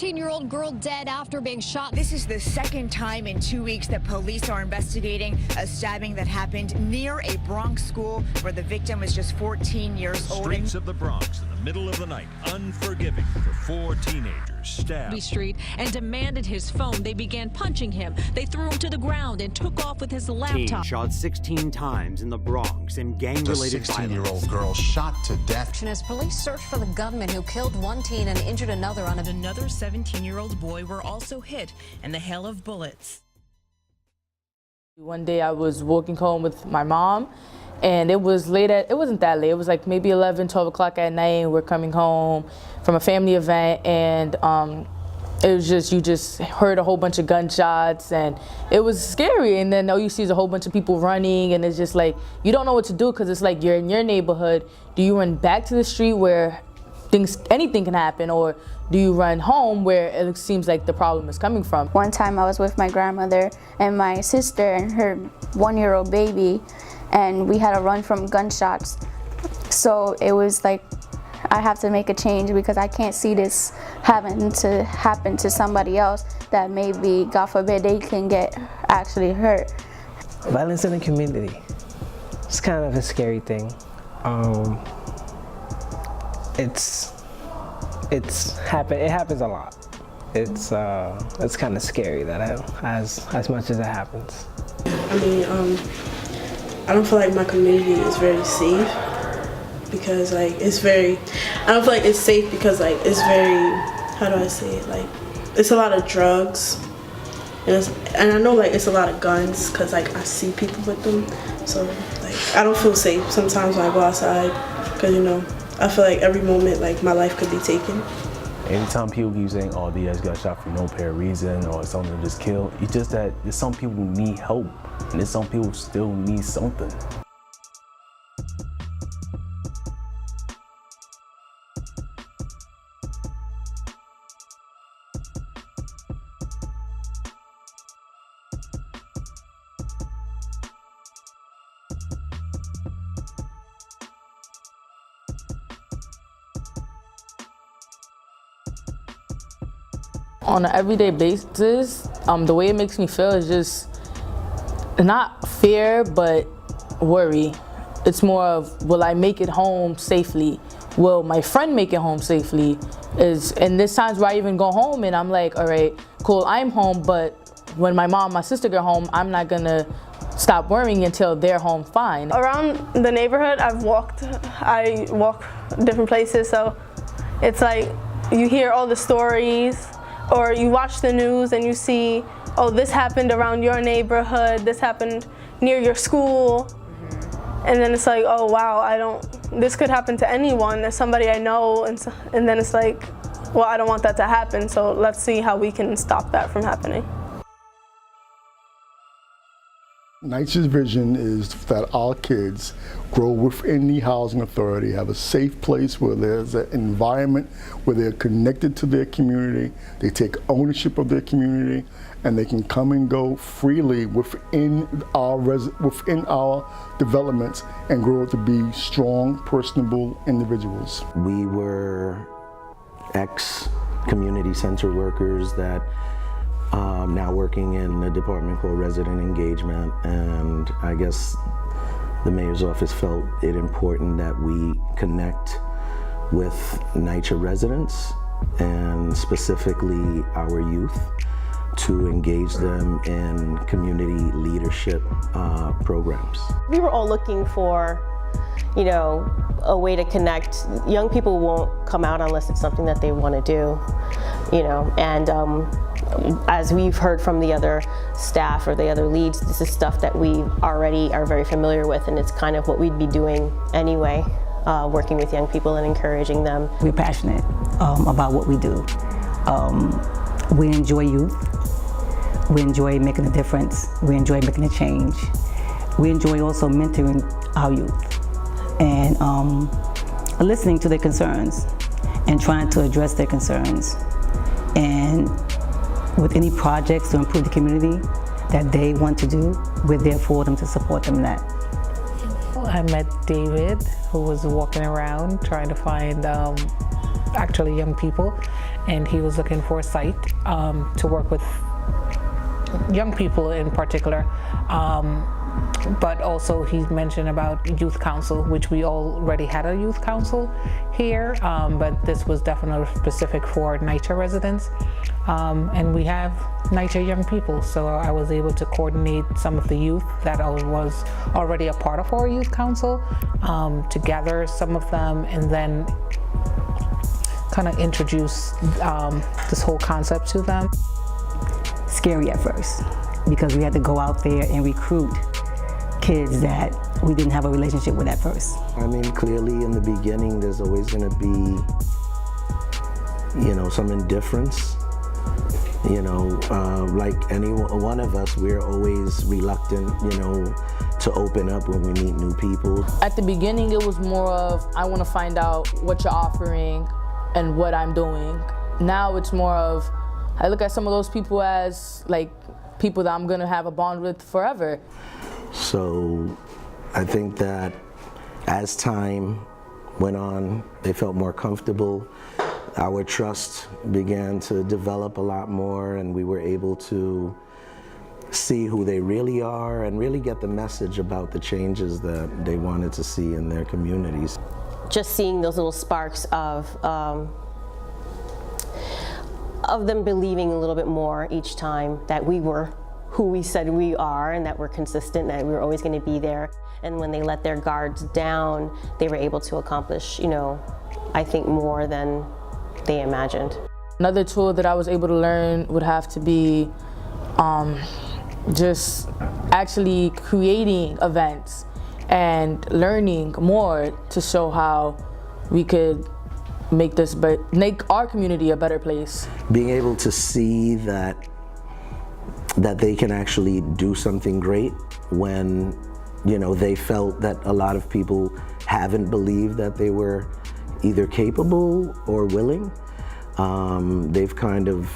16-year-old girl dead after being shot. This is the second time in 2 weeks that police are investigating a stabbing that happened near a Bronx school where the victim was just 14 years old. Streets of the Bronx in the middle of the night, unforgiving for 4 teenagers stabbed. Street and demanded his phone. They began punching him. They threw him to the ground and took off with his laptop. Shot 16 times in the Bronx in gang-related violence. A 16-year-old girl shot to death. As police search for the gunman who killed one teen and injured another on Another 17-year-old boy were also hit in the hail of bullets. One day I was walking home with my mom, and it was it wasn't that late, it was like maybe 11, 12 o'clock at night, and we're coming home from a family event, and it was just, you just heard a whole bunch of gunshots, and it was scary, and then all you see is a whole bunch of people running, and it's just like, you don't know what to do, because it's like you're in your neighborhood. Do you run back to the street where anything can happen, or do you run home where it seems like the problem is coming from? One time I was with my grandmother and my sister and her 1-year-old baby, and we had to run from gunshots. So it was like, I have to make a change because I can't see this having to happen to somebody else that maybe, God forbid, they can get actually hurt. Violence in the community, it's kind of a scary thing. It happens a lot. It's kind of scary that as much as it happens. I mean, I don't feel like my community is very safe because like I don't feel like it's safe because like it's very, how do I say it, like it's a lot of drugs and I know like it's a lot of guns because like I see people with them, so like I don't feel safe sometimes when I go outside because, you know, I feel like every moment like my life could be taken. Anytime people keep saying, oh, they just got shot for no apparent reason or something just killed, it's just that there's some people who need help and there's some people who still need something. On an everyday basis, the way it makes me feel is just not fear, but worry. It's more of, will I make it home safely? Will my friend make it home safely? And there's times where I even go home and I'm like, all right, cool, I'm home, but when my mom, my sister get home, I'm not gonna stop worrying until they're home fine. Around the neighborhood, I walk different places, so it's like you hear all the stories, or you watch the news and you see, oh, this happened around your neighborhood, this happened near your school. And then it's like, oh wow, this could happen to anyone, there's somebody I know, and then it's like, well, I don't want that to happen, so let's see how we can stop that from happening. NYCHA's vision is that our kids grow within the housing authority, have a safe place where there's an environment where they're connected to their community, they take ownership of their community, and they can come and go freely within our developments and grow to be strong, personable individuals. We were ex-community center workers that now working in a department called resident engagement, and I guess the mayor's office felt it important that we connect with NYCHA residents and specifically our youth to engage them in community leadership programs. We were all looking for, you know, a way to connect. Young people won't come out unless it's something that they want to do, you know, and as we've heard from the other staff or the other leads, this is stuff that we already are very familiar with, and it's kind of what we'd be doing anyway, working with young people and encouraging them. We're passionate about what we do. We enjoy youth. We enjoy making a difference. We enjoy making a change. We enjoy also mentoring our youth and listening to their concerns and trying to address their concerns. And with any projects to improve the community that they want to do, we're there for them to support them in that. I met David, who was walking around trying to find actually young people, and he was looking for a site to work with young people in particular. But also he mentioned about youth council, which we already had a youth council here, but this was definitely specific for NYCHA residents. And we have NYCHA young people, so I was able to coordinate some of the youth that was already a part of our youth council, to gather some of them and then kind of introduce this whole concept to them. Scary at first, because we had to go out there and recruit kids that we didn't have a relationship with at first. I mean, clearly in the beginning, there's always going to be, some indifference. Like any one of us, we're always reluctant, to open up when we meet new people. At the beginning, it was more of, I want to find out what you're offering and what I'm doing. Now it's more of, I look at some of those people as like people that I'm going to have a bond with forever. So I think that as time went on, they felt more comfortable. Our trust began to develop a lot more, and we were able to see who they really are and really get the message about the changes that they wanted to see in their communities. Just seeing those little sparks of them believing a little bit more each time that we were who we said we are, and that we're consistent, that we were always going to be there. And when they let their guards down, they were able to accomplish, I think more than they imagined. Another tool that I was able to learn would have to be just actually creating events and learning more to show how we could make our community a better place. Being able to see that they can actually do something great when, they felt that a lot of people haven't believed that they were either capable or willing. They've kind of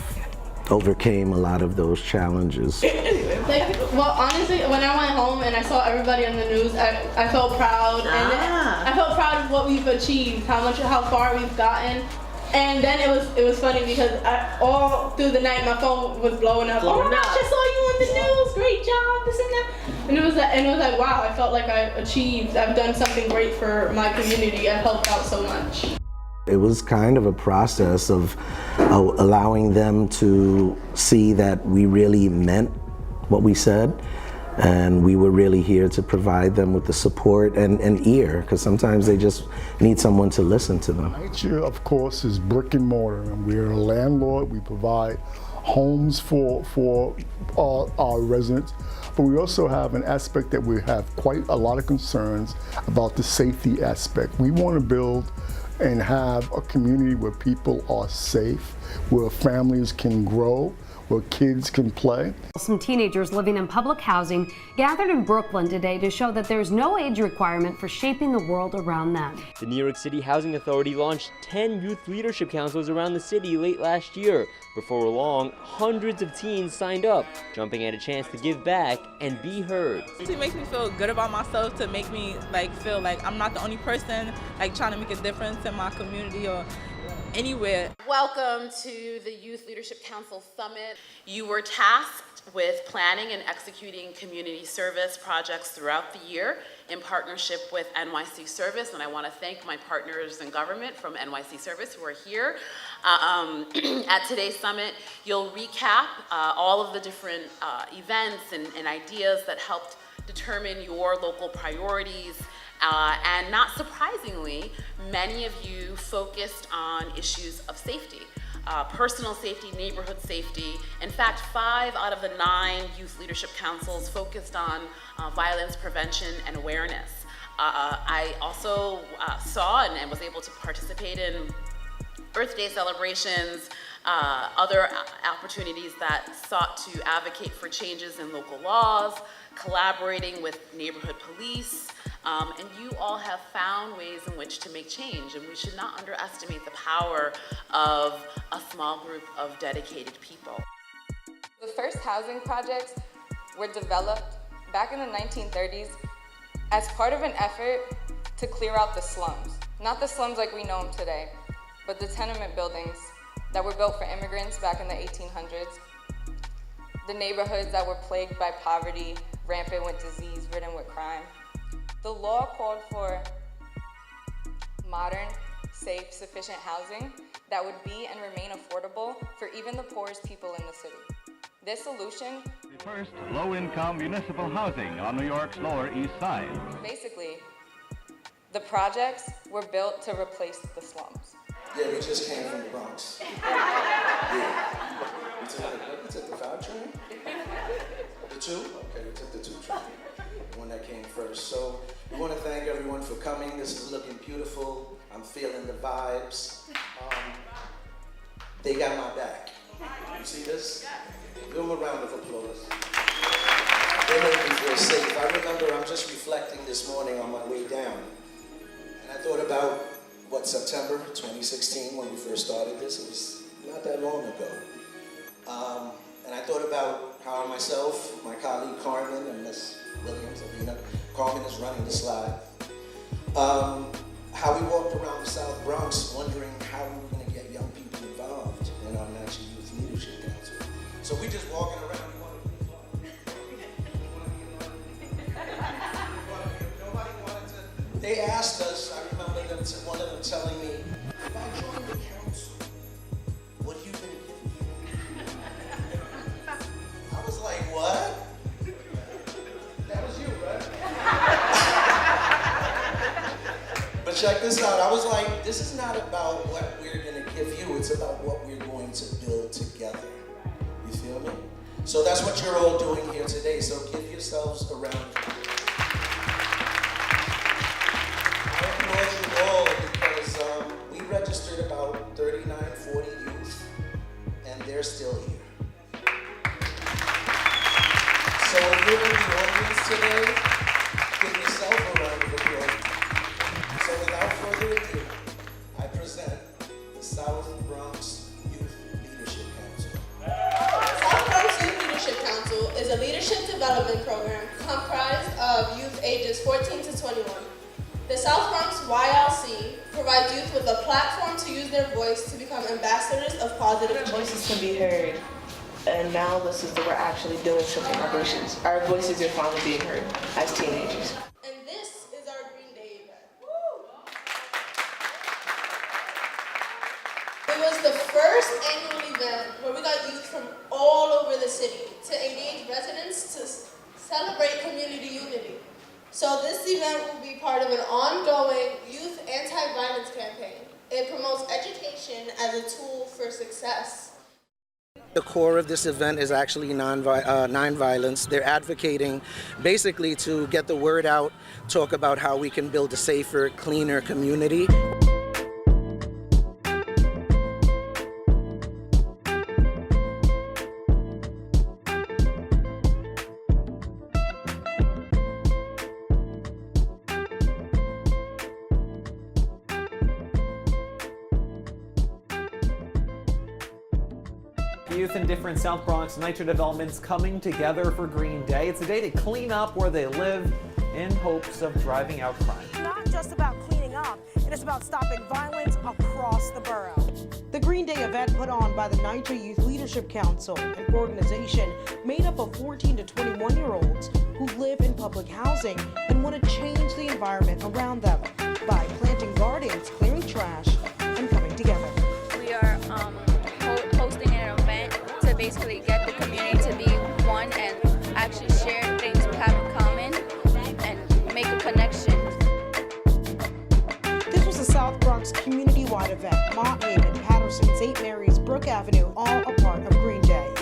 overcame a lot of those challenges. Well, honestly, when I went home and I saw everybody on the news, I felt proud, and I felt proud of what we've achieved, how far we've gotten. And then it was funny because all through the night my phone was blowing up. Oh my gosh, I saw you on the news! Great job! This and that. And it was like wow, I felt like I've done something great for my community. I've helped out so much. It was kind of a process of allowing them to see that we really meant what we said, and we were really here to provide them with the support and ear, because sometimes they just need someone to listen to them. NYCHA, of course, is brick and mortar, and we're a landlord. We provide homes for our residents, but we also have an aspect that we have quite a lot of concerns about the safety aspect. We want to build and have a community where people are safe, where families can grow, where kids can play. Some teenagers living in public housing gathered in Brooklyn today to show that there's no age requirement for shaping the world around them. The New York City Housing Authority launched 10 youth leadership councils around the city late last year. Before long, hundreds of teens signed up, jumping at a chance to give back and be heard. It makes me feel good about myself, to make me feel like I'm not the only person trying to make a difference in my community or anywhere. Welcome to the Youth Leadership Council Summit. You were tasked with planning and executing community service projects throughout the year in partnership with NYC Service, and I want to thank my partners in government from NYC Service who are here. At today's summit, you'll recap all of the different events and ideas that helped determine your local priorities. And not surprisingly, many of you focused on issues of safety, personal safety, neighborhood safety. In fact, 5 out of the 9 youth leadership councils focused on violence prevention and awareness. I also saw and was able to participate in Earth Day celebrations, other opportunities that sought to advocate for changes in local laws, collaborating with neighborhood police, and you all have found ways in which to make change, and we should not underestimate the power of a small group of dedicated people. The first housing projects were developed back in the 1930s as part of an effort to clear out the slums. Not the slums like we know them today, but the tenement buildings that were built for immigrants back in the 1800s, the neighborhoods that were plagued by poverty, rampant with disease, ridden with crime. The law called for modern, safe, sufficient housing that would be and remain affordable for even the poorest people in the city. This solution, the first low-income municipal housing on New York's Lower East Side. Basically, the projects were built to replace the slums. Yeah, we just came from the Bronx. Yeah. We took the 5 train? The 2? Okay, we took the 2 train. The one that came first. So we want to thank everyone for coming. This is looking beautiful. I'm feeling the vibes. They got my back. You see this? Give them a round of applause. They make me feel safe. I remember I'm just reflecting this morning on my way down. And I thought about September 2016 when we first started this. It was not that long ago. And I thought about how myself, my colleague Carmen, and Ms. Williams, Carmen is running the slide. How we walked around the South Bronx wondering how we were going to get young people involved in our National Youth Leadership Council. So we just walking around. Nobody wanted to. They asked us. I remember one of them telling me, "If I join the council, what are you going to give me?" I was like, "What?" That was you, right? But check this out. I was like, "This is not about what we're going to give you. It's about what we're going to build together." You feel me? So that's what you're all doing here today. So give yourselves a round of applause. I applaud you all because we registered about 39, 40 youth, and they're still here. So if you're in the audience today, give yourself a round of applause. So without further ado, I present the South Bronx Youth Leadership Council. South Bronx Youth Leadership Council is a leadership development program comprised of youth ages 14 to 21. The South Bronx YLC provides youth with a platform to use their voice to become ambassadors of positive change. Voices can be heard, and now this is that we're actually doing something. Our voices are finally being heard as teenagers. And this is our Green Day event. It was the first annual event where we got youth from all over the city to engage residents to celebrate community unity. So this event will be part of an ongoing youth anti-violence campaign. It promotes education as a tool for success. The core of this event is actually non-violence. They're advocating basically to get the word out, talk about how we can build a safer, cleaner community. Youth in different South Bronx Nitro developments coming together for Green Day. It's a day to clean up where they live in hopes of driving out crime. It's not just about cleaning up, it is about stopping violence across the borough. The Green Day event put on by the Nitro Youth Leadership Council, an organization made up of 14 to 21-year-olds who live in public housing and want to change the environment around them by planting gardens, clearing trash, and coming together. We are hosting an event to basically get the community to be one and actually share things we have in common and make a connection. This was a South Bronx community-wide event. Mott Haven, Patterson, St. Mary's, Brook Avenue, all a part of Green Day.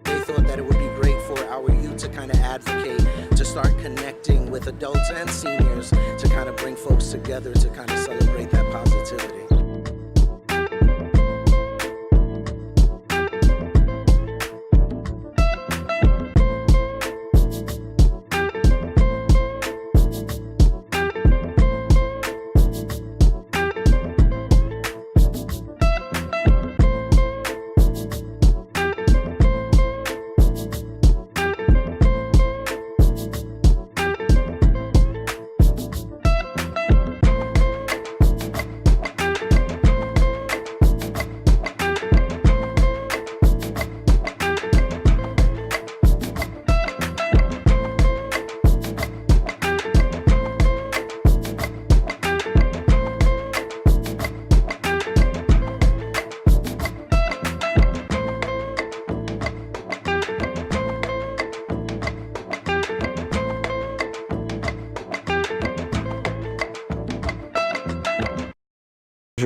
They thought that it would be great for our youth to kind of advocate, to start connecting with adults and seniors, to kind of bring folks together to kind of celebrate that positivity.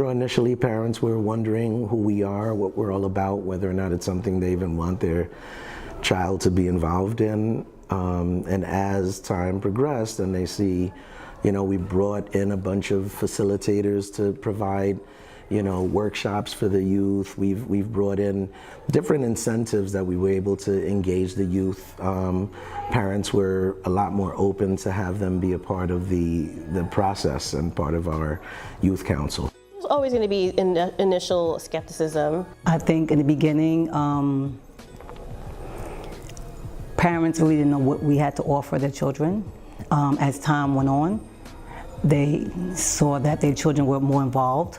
sure initially parents were wondering who we are, what we're all about, whether or not it's something they even want their child to be involved in. And as time progressed and they see, we brought in a bunch of facilitators to provide, workshops for the youth. We've brought in different incentives that we were able to engage the youth. Parents were a lot more open to have them be a part of the process and part of our youth council. There's always going to be initial skepticism. I think in the beginning, parents really didn't know what we had to offer their children. As time went on, they saw that their children were more involved,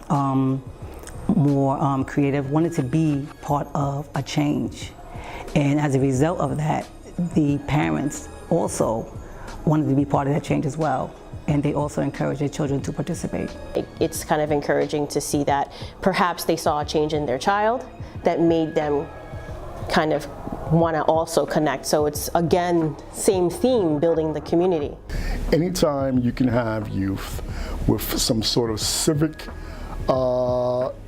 more creative, wanted to be part of a change. And as a result of that, the parents also wanted to be part of that change as well. And they also encouraged their children to participate. It's kind of encouraging to see that perhaps they saw a change in their child that made them kind of want to also connect. So it's, again, same theme, building the community. Anytime you can have youth with some sort of civic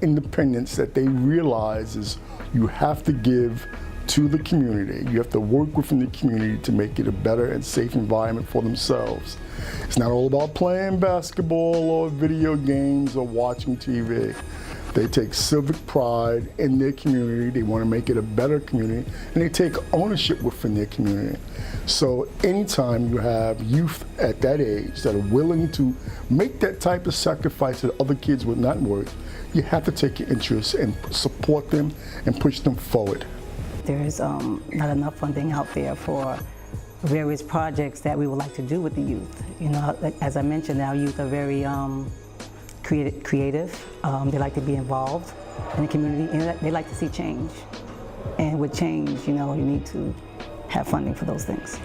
independence that they realize is you have to give to the community. You have to work within the community to make it a better and safe environment for themselves. It's not all about playing basketball or video games or watching TV. They take civic pride in their community. They want to make it a better community, and they take ownership within their community. So anytime you have youth at that age that are willing to make that type of sacrifice that other kids would not worth, you have to take your interest and support them and push them forward. There's not enough funding out there for various projects that we would like to do with the youth. As I mentioned, our youth are very creative. They like to be involved in the community, and they like to see change. And with change, you need to have funding for those things.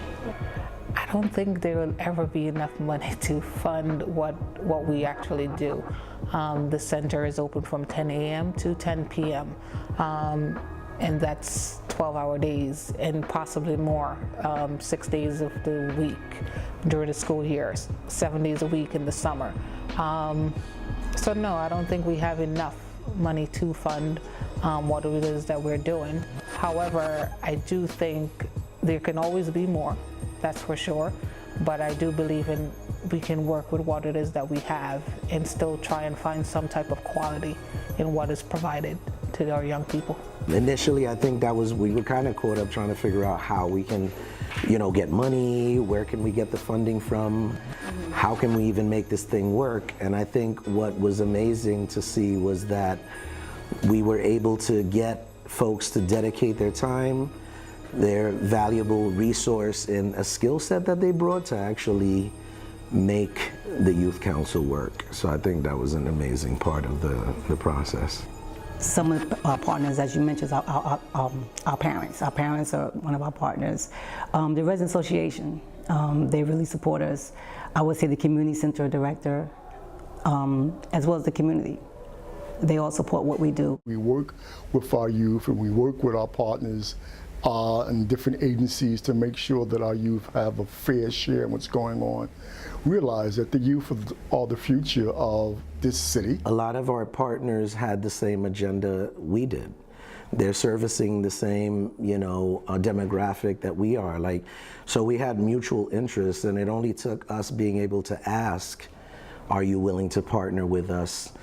I don't think there will ever be enough money to fund what we actually do. The center is open from 10 a.m. to 10 p.m. And that's 12-hour days and possibly more, 6 days of the week during the school years, 7 days a week in the summer. So no, I don't think we have enough money to fund what it is that we're doing. However, I do think there can always be more, that's for sure. But I do believe we can work with what it is that we have and still try and find some type of quality in what is provided to our young people. Initially, I think we were kind of caught up trying to figure out how we can, get money, where can we get the funding from, how can we even make this thing work? And I think what was amazing to see was that we were able to get folks to dedicate their time, their valuable resource in a skill set that they brought to actually make the youth council work. So I think that was an amazing part of the process. Some of our partners, as you mentioned, our parents. Our parents are one of our partners. The Resident Association, they really support us. I would say the community center director, as well as the community. They all support what we do. We work with our youth and we work with our partners and different agencies to make sure that our youth have a fair share in what's going on. Realize that the youth are the future of this city. A lot of our partners had the same agenda we did. They're servicing the same, demographic that we are. So we had mutual interests, and it only took us being able to ask, are you willing to partner with us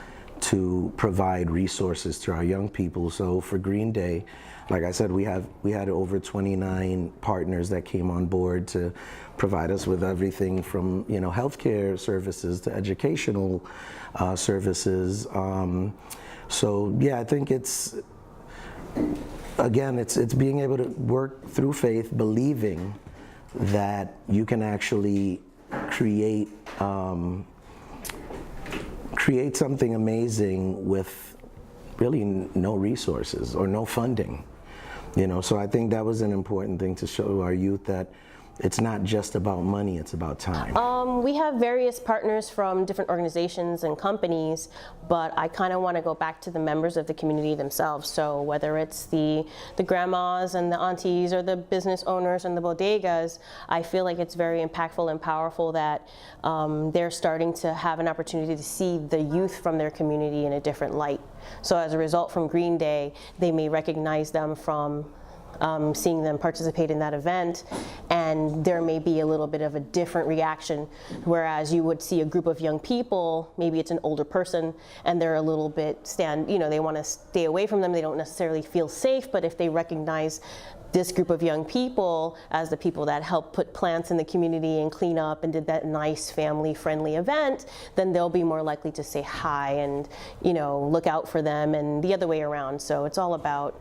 to provide resources to our young people? So for Green Day, like I said, we had over 29 partners that came on board to provide us with everything from healthcare services to educational services. So yeah, I think it's being able to work through faith, believing that you can actually create something amazing with really no resources or no funding. So I think that was an important thing to show our youth that it's not just about money, it's about time. We have various partners from different organizations and companies, but I kind of want to go back to the members of the community themselves. So whether it's the grandmas and the aunties or the business owners and the bodegas, I feel like it's very impactful and powerful that they're starting to have an opportunity to see the youth from their community in a different light. So as a result, from Green Day, they may recognize them from seeing them participate in that event, and there may be a little bit of a different reaction, whereas you would see a group of young people, maybe it's an older person, and they're a little bit they want to stay away from them, they don't necessarily feel safe, but if they recognize this group of young people as the people that helped put plants in the community and clean up and did that nice family-friendly event, then they'll be more likely to say hi and look out for them, and the other way around. So it's all about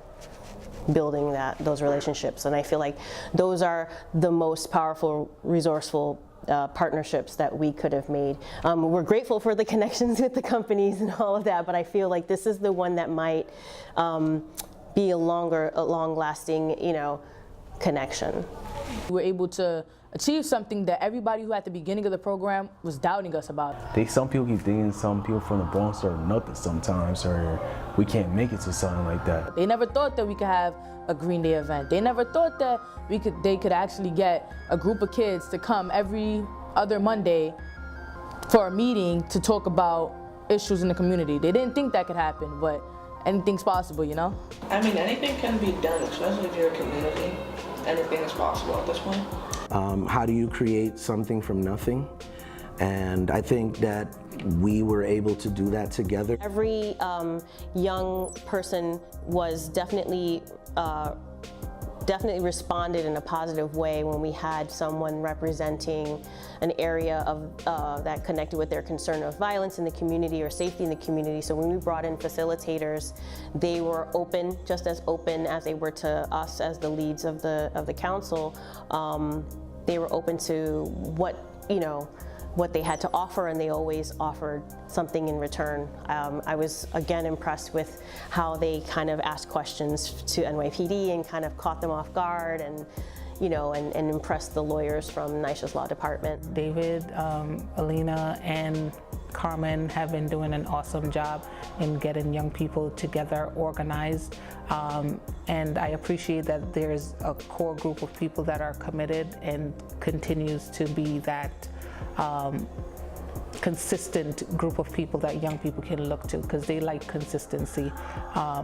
building those relationships, and I feel like those are the most powerful, resourceful partnerships that we could have made. We're grateful for the connections with the companies and all of that, but I feel like this is the one that might be a long-lasting, connection. We were able to achieve something that everybody who at the beginning of the program was doubting us about. Some people keep thinking some people from the Bronx are nothing sometimes, or we can't make it to something like that. They never thought that we could have a Green Day event. They never thought that they could actually get a group of kids to come every other Monday for a meeting to talk about issues in the community. They didn't think that could happen, but anything's possible, I mean, anything can be done, especially if you're a community. Anything is possible at this point. How do you create something from nothing? And I think that we were able to do that together. Every young person was definitely responded in a positive way when we had someone representing an area of that connected with their concern of violence in the community or safety in the community. So when we brought in facilitators, they were open, just as open as they were to us as the leads of the council. They were open to what they had to offer, and they always offered something in return. I was again impressed with how they kind of asked questions to NYPD and kind of caught them off guard, and and impressed the lawyers from NYCHA's law department. David, Alina, and Carmen have been doing an awesome job in getting young people together, organized, and I appreciate that there's a core group of people that are committed and continues to be that consistent group of people that young people can look to, because they like consistency.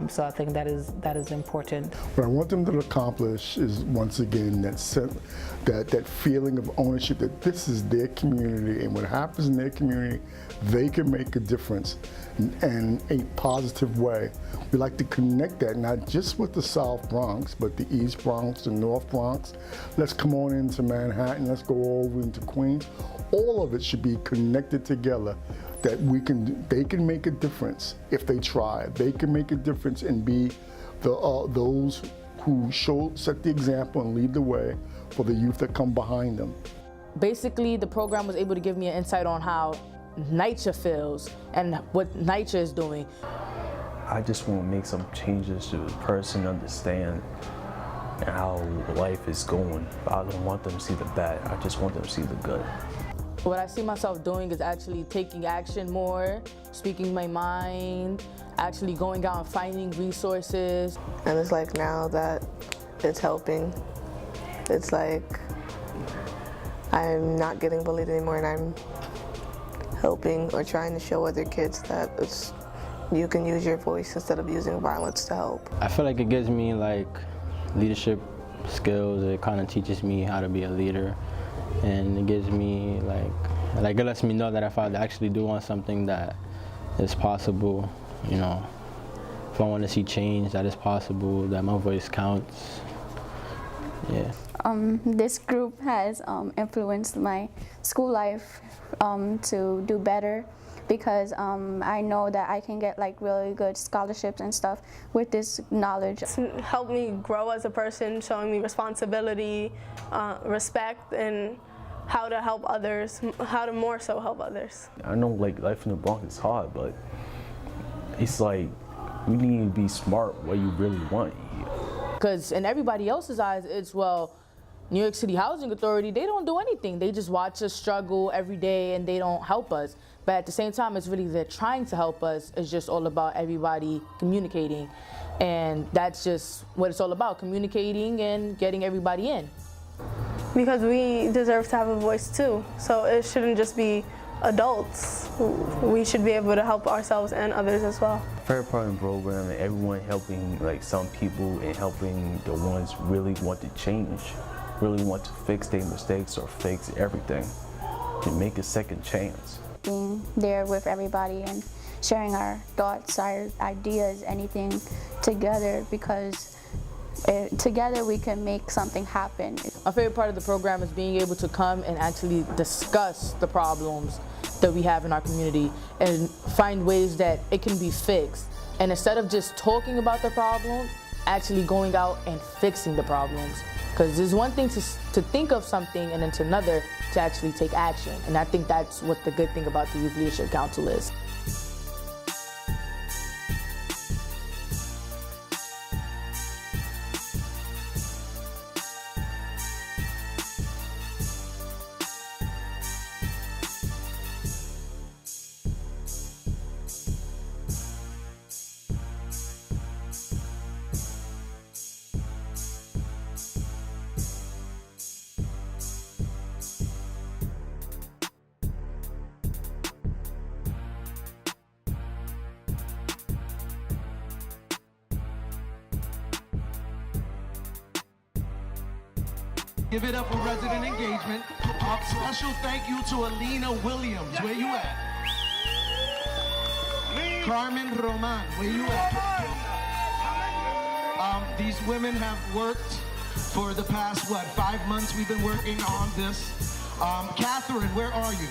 So I think that is important. What I want them to accomplish is, once again, that feeling of ownership, that this is their community, and what happens in their community, they can make a difference in a positive way. We like to connect that not just with the South Bronx, but the East Bronx, the North Bronx. Let's come on into Manhattan, let's go over into Queens. All of it should be connected together, that they can make a difference if they try. They can make a difference and be those who set the example and lead the way for the youth that come behind them. Basically, the program was able to give me an insight on how NYCHA feels and what NYCHA is doing. I just want to make some changes to the person understand how life is going. I don't want them to see the bad, I just want them to see the good. What I see myself doing is actually taking action more, speaking my mind, actually going out and finding resources. And it's like now that it's helping, it's like I'm not getting bullied anymore, and I'm helping or trying to show other kids that you can use your voice instead of using violence to help. I feel like it gives me leadership skills. It kind of teaches me how to be a leader. And it gives me it lets me know that if I actually do want something, that it's possible, if I want to see change, that is possible, that my voice counts, yeah. This group has influenced my school life to do better, because I know that I can get really good scholarships and stuff with this knowledge. It's helped me grow as a person, showing me responsibility, respect, and how to help others, how to more so help others. I know life in the Bronx is hard, but it's you need to be smart what you really want here. Because in everybody else's eyes, it's, well, New York City Housing Authority, they don't do anything. They just watch us struggle every day and they don't help us. But at the same time, it's really they're trying to help us. It's just all about everybody communicating. And that's just what it's all about, communicating and getting everybody in. Because we deserve to have a voice too. So it shouldn't just be adults. We should be able to help ourselves and others as well. Fair part of the program and everyone helping like some people and helping the ones really want to change, really want to fix their mistakes or fix everything and make a second chance. Being there with everybody and sharing our thoughts, our ideas, anything together, because together we can make something happen. My favorite part of the program is being able to come and actually discuss the problems that we have in our community and find ways that it can be fixed. And instead of just talking about the problems, actually going out and fixing the problems. Because there's one thing to think of something and then to another to actually take action. And I think that's what the good thing about the Youth Leadership Council is. Give it up for resident engagement. Special thank you to Alina Williams. Where you at? Carmen Roman. Where you at? These women have worked for the past, 5 months we've been working on this. Catherine, where are you?